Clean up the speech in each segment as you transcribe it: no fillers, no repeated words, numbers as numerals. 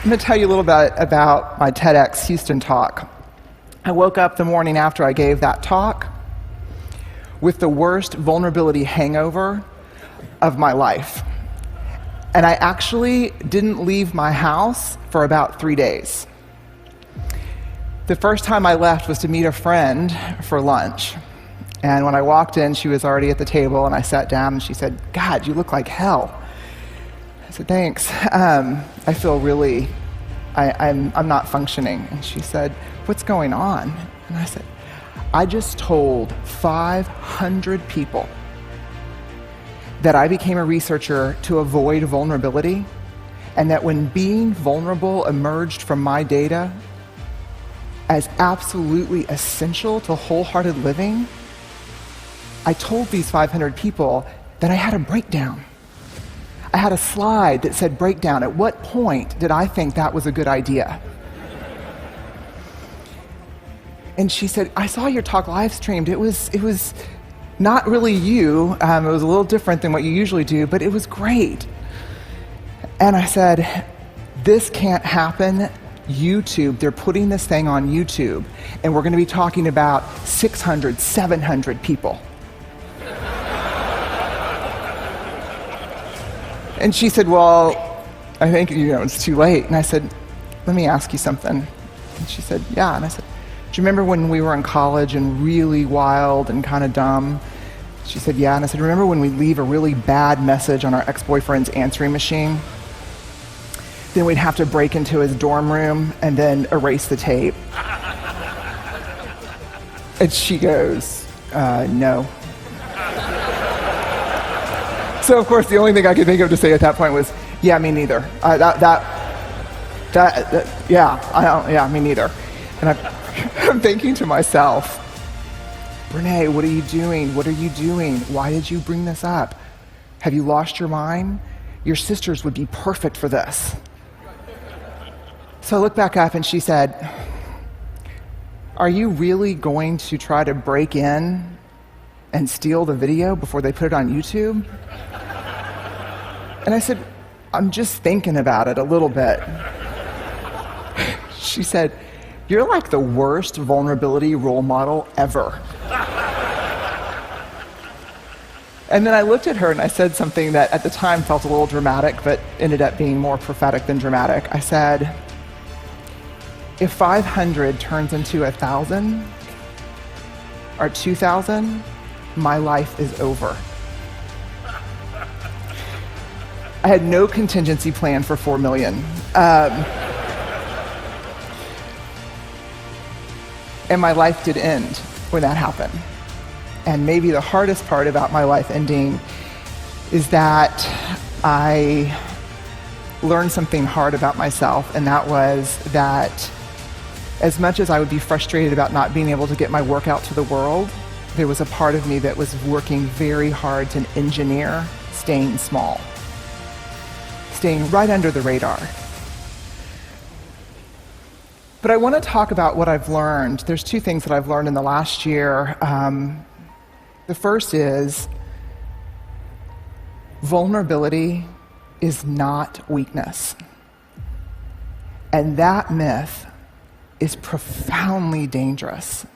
I'm going to tell you a little bit about my TEDx Houston talk. I woke up the morning after I gave that talk with the worst vulnerability hangover of my life. And I actually didn't leave my house for about 3 days. The first time I left was to meet a friend for lunch. And when I walked in, she was already at the table, and I sat down, and she said, "God, you look like hell." I said, "Thanks. I feel really, I'm not functioning." And she said, "What's going on?" And I said, "I just told 500 people that I became a researcher to avoid vulnerability, and that when being vulnerable emerged from my data as absolutely essential to wholehearted living, I told these 500 people that I had a breakdown. I had a slide that said breakdown. At what point did I think that was a good idea?" And she said, "I saw your talk live streamed. It was not really you. It was a little different than what you usually do, but it was great." And I said, "This can't happen. YouTube, they're putting this thing on YouTube, and we're going to be talking about 600, 700 people." And she said, "Well, I think, it's too late." And I said, "Let me ask you something." And she said, "Yeah." And I said, "Do you remember when we were in college and really wild and kind of dumb?" She said, "Yeah." And I said, "Remember when we leave a really bad message on our ex-boyfriend's answering machine? Then we'd have to break into his dorm room and then erase the tape." And she goes, "No." So of course, the only thing I could think of to say at that point was, "Yeah, me neither. Yeah, me neither." And I'm thinking to myself, "Brene, what are you doing? What are you doing? Why did you bring this up? Have you lost your mind? Your sisters would be perfect for this." So I looked back up and she said, "Are you really going to try to break in and steal the video before they put it on YouTube?" And I said, "I'm just thinking about it a little bit." She said, "You're like the worst vulnerability role model ever." And then I looked at her and I said something that at the time felt a little dramatic, but ended up being more prophetic than dramatic. I said, "If 500 turns into 1,000 or 2,000, my life is over." I had no contingency plan for 4 million. And my life did end when that happened. And maybe the hardest part about my life ending is that I learned something hard about myself, and that was that as much as I would be frustrated about not being able to get my work out to the world, there was a part of me that was working very hard to engineer staying small, staying right under the radar. But I want to talk about what I've learned. There's 2 things that I've learned in the last year. The first is vulnerability is not weakness. And that myth is profoundly dangerous.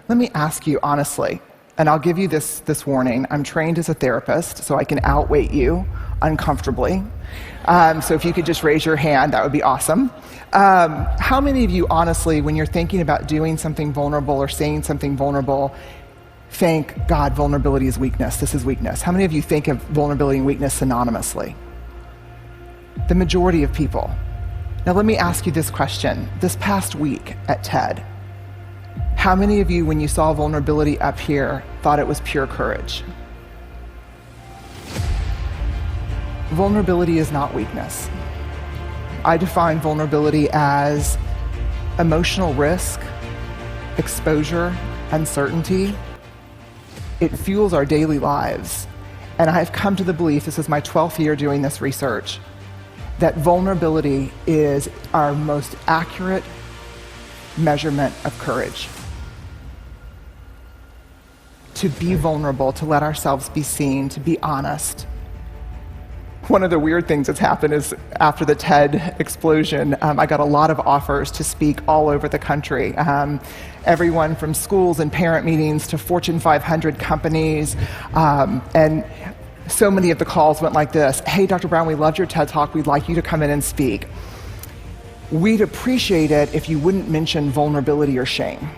Let me ask you honestly, and I'll give you this warning. I'm trained as a therapist, so I can outweight you uncomfortably. So if you could just raise your hand, that would be awesome. How many of you, honestly, when you're thinking about doing something vulnerable or saying something vulnerable, think, "God, vulnerability is weakness. This is weakness"? How many of you think of vulnerability and weakness synonymously? The majority of people. Now let me ask you this question. This past week at TED, how many of you, when you saw vulnerability up here, thought it was pure courage? Vulnerability is not weakness. I define vulnerability as emotional risk, exposure, uncertainty. It fuels our daily lives. And I've come to the belief, this is my 12th year doing this research, that vulnerability is our most accurate measurement of courage. To be vulnerable, to let ourselves be seen, to be honest. one of the weird things that's happened is after the TED explosion, I got a lot of offers to speak all over the country. Everyone from schools and parent meetings to Fortune 500 companies. And so many of the calls went like this: hey, Dr. Brown, we loved your TED Talk. We'd like you to come in and speak. We'd appreciate it if you wouldn't mention vulnerability or shame.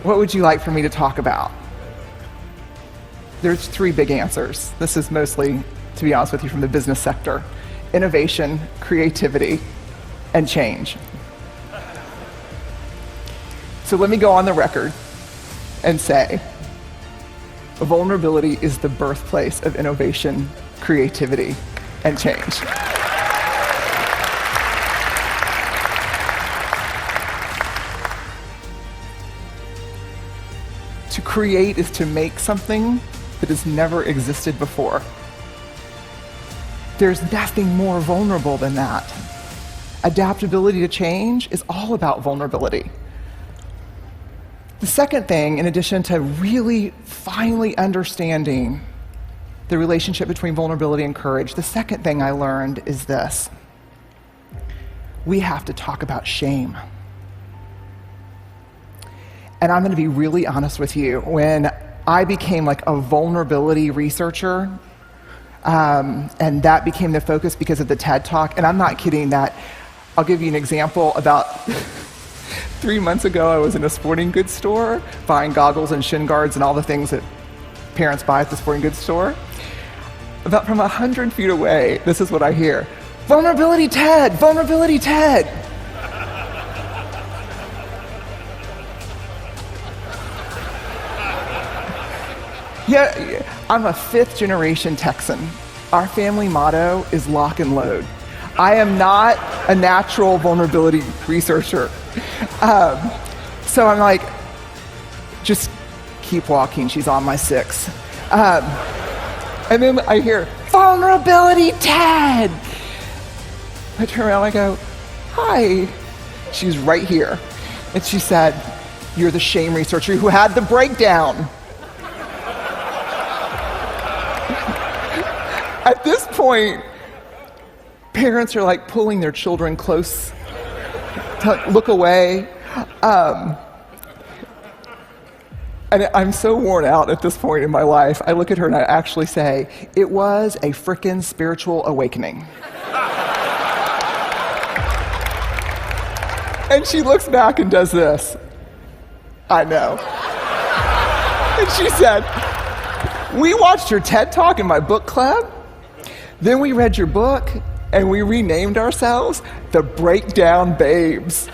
What would you like for me to talk about? There's 3 big answers. This is mostly, to be honest with you, from the business sector: innovation, creativity, and change. So let me go on the record and say, vulnerability is the birthplace of innovation, creativity, and change. To create is to make something that has never existed before. There's nothing more vulnerable than that. Adaptability to change is all about vulnerability. The second thing, in addition to really finally understanding the relationship between vulnerability and courage, the second thing I learned is this: we have to talk about shame. And I'm going to be really honest with you. When I became like a vulnerability researcher, and that became the focus because of the TED Talk, and I'm not kidding that. I'll give you an example. About 3 months ago, I was in a sporting goods store buying goggles and shin guards and all the things that parents buy at the sporting goods store. About from 100 feet away, this is what I hear: vulnerability TED, vulnerability TED. Yeah, I'm a 5th generation Texan. Our family motto is lock and load. I am not a natural vulnerability researcher. So I'm like, just keep walking, she's on my 6. And then I hear, vulnerability TED. I turn around and I go, hi. She's right here. And she said, you're the shame researcher who had the breakdown. At this point, parents are like pulling their children close to look away. And I'm so worn out at this point in my life. I look at her and I actually say, it was a frickin' spiritual awakening. And she looks back and does this. I know. And she said, we watched your TED Talk in my book club. Then we read your book, and we renamed ourselves the Breakdown Babes.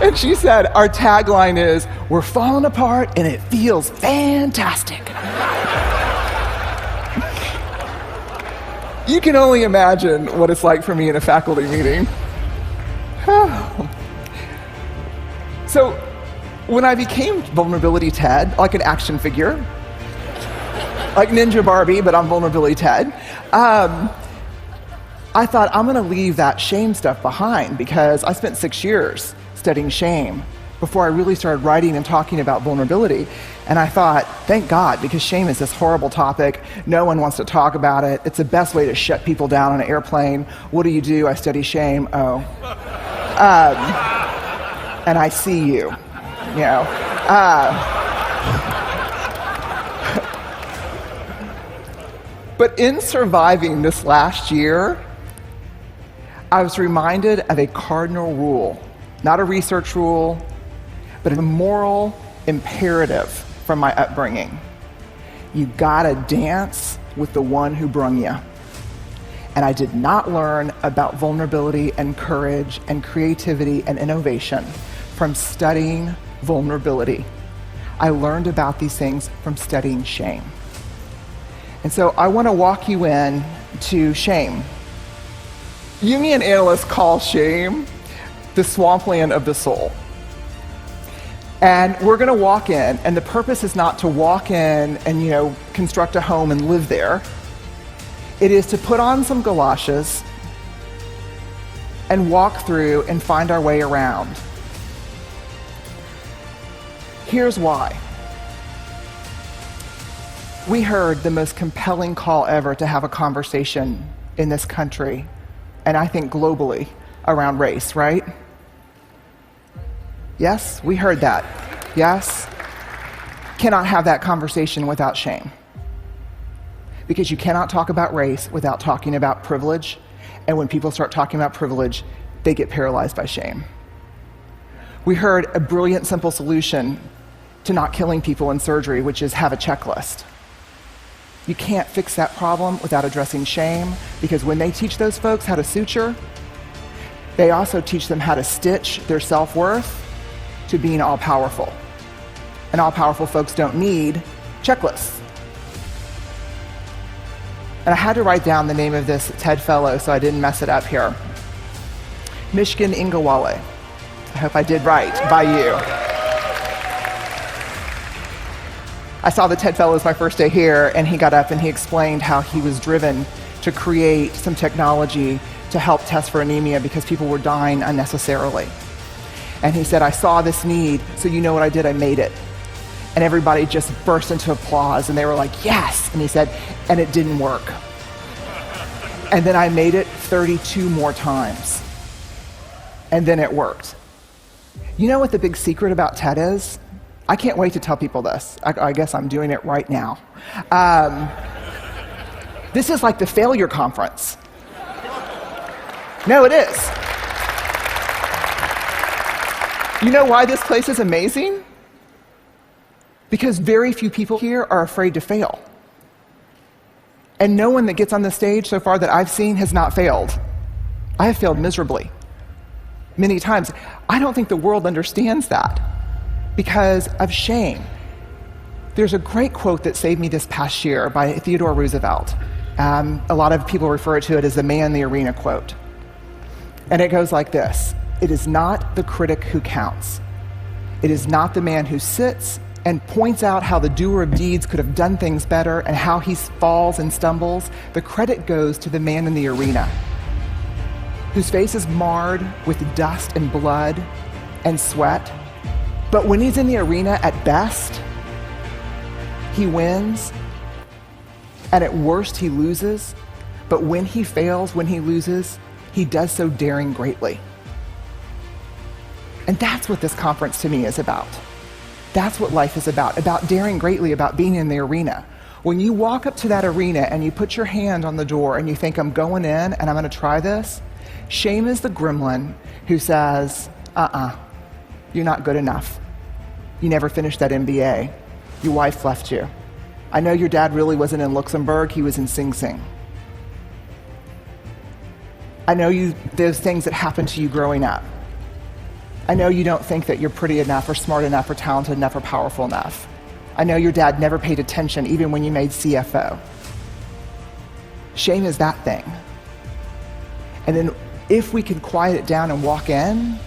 And she said, our tagline is, we're falling apart, and it feels fantastic. You can only imagine what it's like for me in a faculty meeting. So when I became Vulnerability TED, like an action figure, like Ninja Barbie, but I'm Vulnerability TED, I thought I'm going to leave that shame stuff behind, because I spent 6 years studying shame before I really started writing and talking about vulnerability. And I thought, thank God, because shame is this horrible topic. No one wants to talk about it. It's the best way to shut people down on an airplane. What do? I study shame. Oh. And I see you, you know. But in surviving this last year, I was reminded of a cardinal rule, not a research rule, but a moral imperative from my upbringing. You gotta dance with the one who brung you. And I did not learn about vulnerability and courage and creativity and innovation from studying vulnerability. I learned about these things from studying shame. And so I want to walk you in to shame. Jungian analysts call shame the swampland of the soul. And we're going to walk in, and the purpose is not to walk in and, construct a home and live there. It is to put on some galoshes and walk through and find our way around. Here's why. We heard the most compelling call ever to have a conversation in this country, and I think globally, around race, right? Yes, we heard that. Yes? Cannot have that conversation without shame. Because you cannot talk about race without talking about privilege, and when people start talking about privilege, they get paralyzed by shame. We heard a brilliant, simple solution to not killing people in surgery, which is have a checklist. You can't fix that problem without addressing shame, because when they teach those folks how to suture, they also teach them how to stitch their self-worth to being all-powerful. And all-powerful folks don't need checklists. And I had to write down the name of this TED Fellow so I didn't mess it up here. Mishkin Ingawale. I hope I did right by you. I saw the TED Fellows my first day here, and he got up and he explained how he was driven to create some technology to help test for anemia because people were dying unnecessarily. And he said, I saw this need, so you know what I did? I made it. And everybody just burst into applause, and they were like, yes! And he said, and it didn't work. And then I made it 32 more times. And then it worked. You know what the big secret about TED is? I can't wait to tell people this. I guess I'm doing it right now. This is like the failure conference. No, it is. You know why this place is amazing? Because very few people here are afraid to fail. And no one that gets on the stage so far that I've seen has not failed. I have failed miserably, many times. I don't think the world understands that because of shame. There's a great quote that saved me this past year by Theodore Roosevelt. A lot of people refer to it as the man in the arena quote. And it goes like this: it is not the critic who counts. It is not the man who sits and points out how the doer of deeds could have done things better and how he falls and stumbles. The credit goes to the man in the arena, whose face is marred with dust and blood and sweat. But when he's in the arena, at best, he wins, and at worst, he loses. But when he fails, when he loses, he does so daring greatly. And that's what this conference to me is about. That's what life is about daring greatly, about being in the arena. When you walk up to that arena and you put your hand on the door and you think, I'm going in and I'm going to try this, shame is the gremlin who says, you're not good enough. You never finished that MBA. Your wife left you. I know your dad really wasn't in Luxembourg, he was in Sing Sing. I know those things that happened to you growing up. I know you don't think that you're pretty enough or smart enough or talented enough or powerful enough. I know your dad never paid attention even when you made CFO. Shame is that thing. And then if we can quiet it down and walk in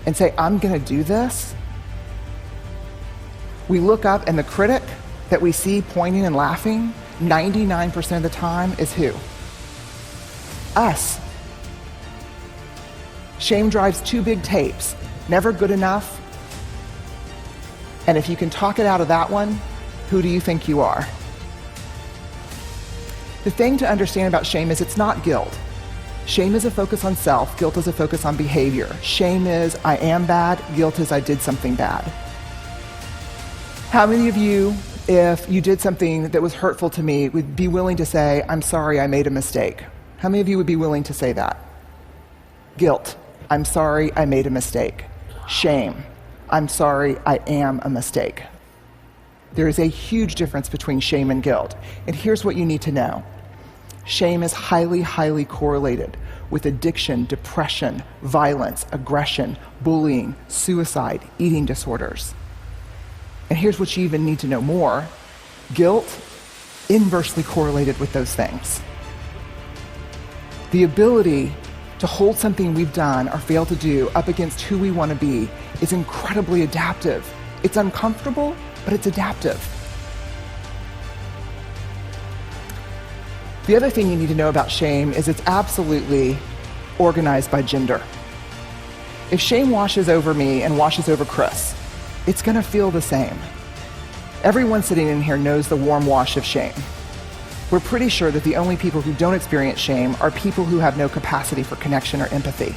and say, I'm going to do this, we look up and the critic that we see pointing and laughing 99% of the time is who? Us. Shame drives two big tapes: never good enough, and if you can talk it out of that one, who do you think you are? The thing to understand about shame is it's not guilt. Shame is a focus on self, guilt is a focus on behavior. Shame is I am bad, guilt is I did something bad. How many of you, if you did something that was hurtful to me, would be willing to say, I'm sorry, I made a mistake? How many of you would be willing to say that? Guilt. I'm sorry, I made a mistake. Shame. I'm sorry, I am a mistake. There is a huge difference between shame and guilt. And here's what you need to know. Shame is highly, highly correlated with addiction, depression, violence, aggression, bullying, suicide, eating disorders. And here's what you even need to know more. Guilt, inversely correlated with those things. The ability to hold something we've done or failed to do up against who we want to be is incredibly adaptive. It's uncomfortable, but it's adaptive. The other thing you need to know about shame is it's absolutely organized by gender. If shame washes over me and washes over Chris, it's going to feel the same. Everyone sitting in here knows the warm wash of shame. We're pretty sure that the only people who don't experience shame are people who have no capacity for connection or empathy.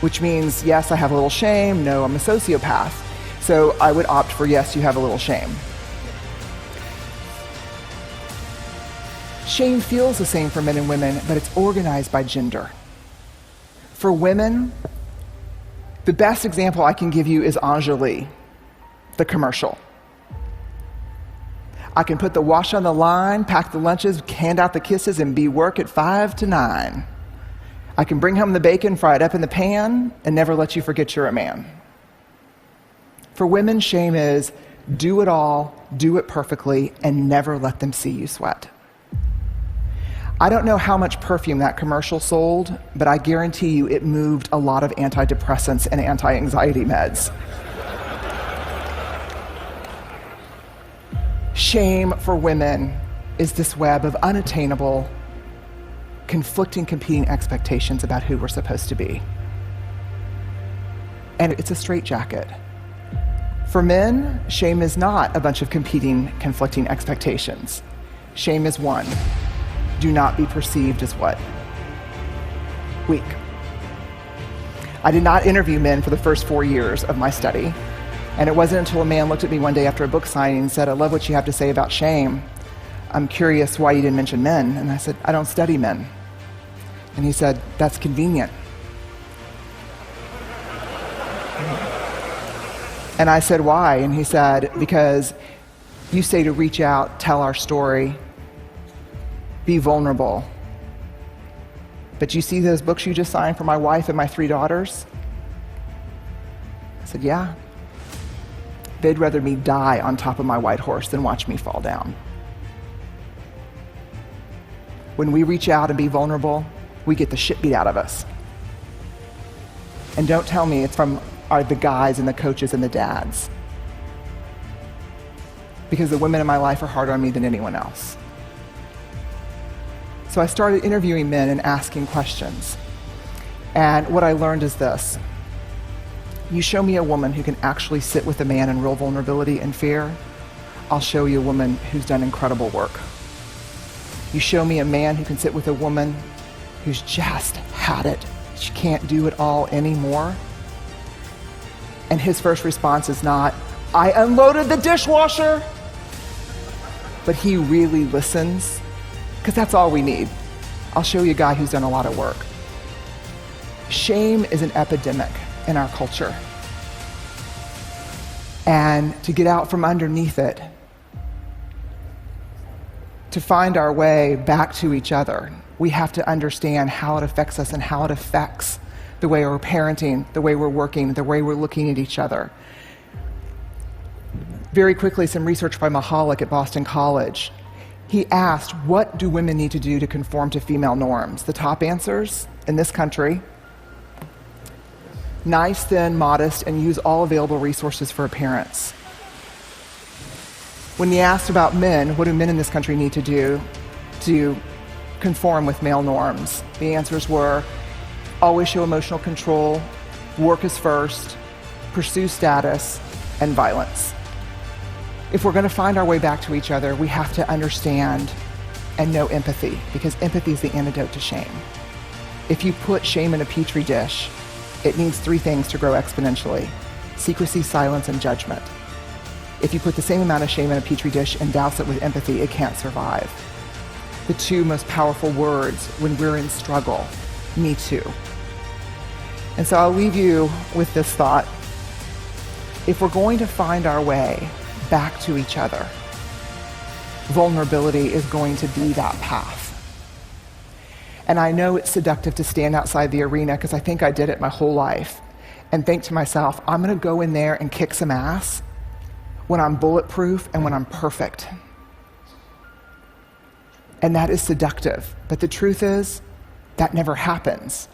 Which means, yes, I have a little shame, no, I'm a sociopath. So I would opt for yes, you have a little shame. Shame feels the same for men and women, but it's organized by gender. For women, the best example I can give you is Anjali, the commercial. I can put the wash on the line, pack the lunches, hand out the kisses, and be work at 5 to 9. I can bring home the bacon, fry it up in the pan, and never let you forget you're a man. For women, shame is do it all, do it perfectly, and never let them see you sweat. I don't know how much perfume that commercial sold, but I guarantee you it moved a lot of antidepressants and anti-anxiety meds. Shame for women is this web of unattainable, conflicting, competing expectations about who we're supposed to be. And it's a straitjacket. For men, shame is not a bunch of competing, conflicting expectations. Shame is one. Do not be perceived as what? Weak. I did not interview men for the first 4 years of my study. And it wasn't until a man looked at me one day after a book signing and said, I love what you have to say about shame. I'm curious why you didn't mention men. And I said, I don't study men. And he said, that's convenient. And I said, why? And he said, because you say to reach out, tell our story, be vulnerable. But you see those books you just signed for my wife and my 3 daughters? I said, yeah. They'd rather me die on top of my white horse than watch me fall down. When we reach out and be vulnerable, we get the shit beat out of us. And don't tell me it's from the guys and the coaches and the dads. Because the women in my life are harder on me than anyone else. So I started interviewing men and asking questions. And what I learned is this. You show me a woman who can actually sit with a man in real vulnerability and fear, I'll show you a woman who's done incredible work. You show me a man who can sit with a woman who's just had it. She can't do it all anymore. And his first response is not, I unloaded the dishwasher. But he really listens, because that's all we need. I'll show you a guy who's done a lot of work. Shame is an epidemic in our culture. And to get out from underneath it, to find our way back to each other, we have to understand how it affects us and how it affects the way we're parenting, the way we're working, the way we're looking at each other. Very quickly, some research by Mahalik at Boston College. He asked, what do women need to do to conform to female norms? The top answers in this country: nice, thin, modest, and use all available resources for appearance. When he asked about men, what do men in this country need to do to conform with male norms? The answers were always show emotional control, work is first, pursue status, and violence. If we're going to find our way back to each other, we have to understand and know empathy, because empathy is the antidote to shame. If you put shame in a petri dish, it needs 3 things to grow exponentially: secrecy, silence, and judgment. If you put the same amount of shame in a petri dish and douse it with empathy, it can't survive. The 2 most powerful words when we're in struggle: me too. And so I'll leave you with this thought. If we're going to find our way back to each other, vulnerability is going to be that path. And I know it's seductive to stand outside the arena, because I think I did it my whole life, and think to myself, I'm going to go in there and kick some ass when I'm bulletproof and when I'm perfect. And that is seductive. But the truth is, that never happens.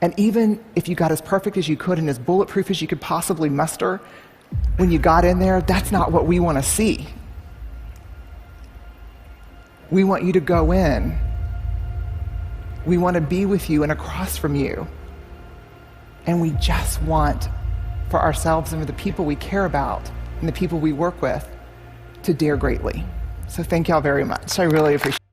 And even if you got as perfect as you could and as bulletproof as you could possibly muster, when you got in there, that's not what we want to see. We want you to go in. We want to be with you and across from you. And we just want, for ourselves and for the people we care about, and the people we work with to dare greatly. So thank y'all very much. I really appreciate it.